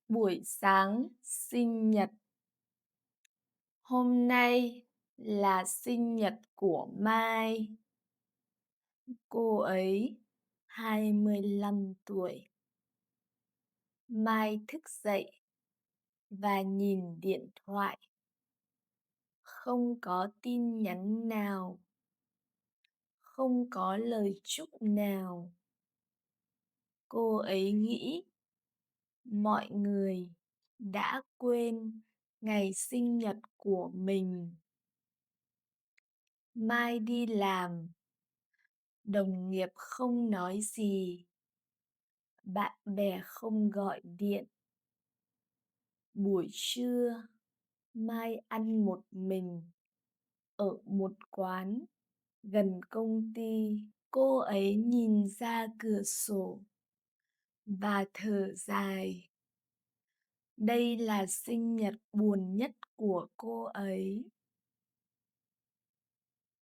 Buổi sáng sinh nhật. Hôm nay là sinh nhật của Mai. Cô ấy 25 tuổi. Mai thức dậy và nhìn điện thoại. Không có tin nhắn nào, không có lời chúc nào. Cô ấy nghĩ mọi người đã quên ngày sinh nhật của mình. Mai đi làm, đồng nghiệp không nói gì, bạn bè không gọi điện. Buổi trưa, Mai ăn một mình ở một quán gần công ty. Cô ấy nhìn ra cửa sổ và thở dài. Đây là sinh nhật buồn nhất của cô ấy.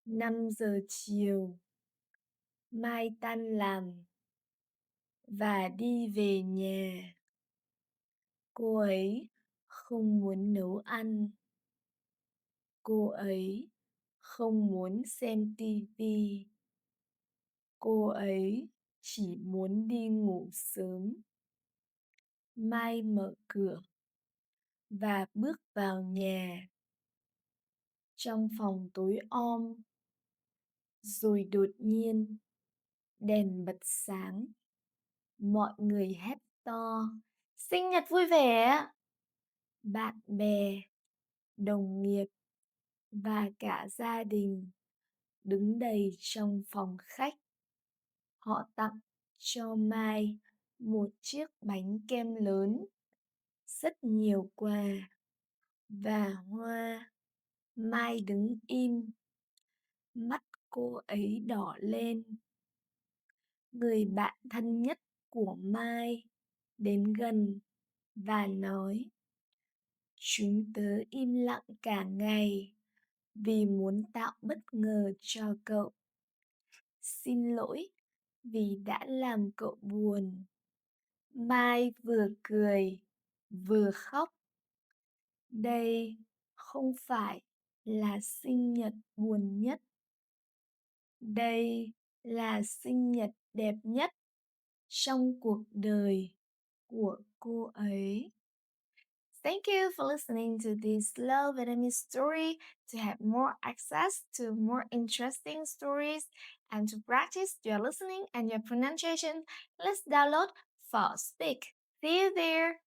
5 giờ chiều, Mai tan làm và đi về nhà. Cô ấy không muốn nấu ăn. Cô ấy không muốn xem tivi. Cô ấy chỉ muốn đi ngủ sớm. Mai mở cửa và bước vào nhà. Trong phòng tối om, rồi đột nhiên đèn bật sáng. Mọi người hét to: "Sinh nhật vui vẻ!" Bạn bè, đồng nghiệp và cả gia đình đứng đầy trong phòng khách. Họ tặng cho Mai một chiếc bánh kem lớn, rất nhiều quà và hoa. Mai đứng im, mắt cô ấy đỏ lên. Người bạn thân nhất của Mai đến gần và nói: "Chúng tớ im lặng cả ngày vì muốn tạo bất ngờ cho cậu. Xin lỗi vì đã làm cậu buồn." Mai vừa cười vừa khóc. Đây không phải là sinh nhật buồn nhất. Đây là sinh nhật đẹp nhất trong cuộc đời của cô ấy. Thank you for listening to this slow Vietnamese story. To have more access to more interesting stories and to practice your listening and your pronunciation, let's download Fast Speak. See you there!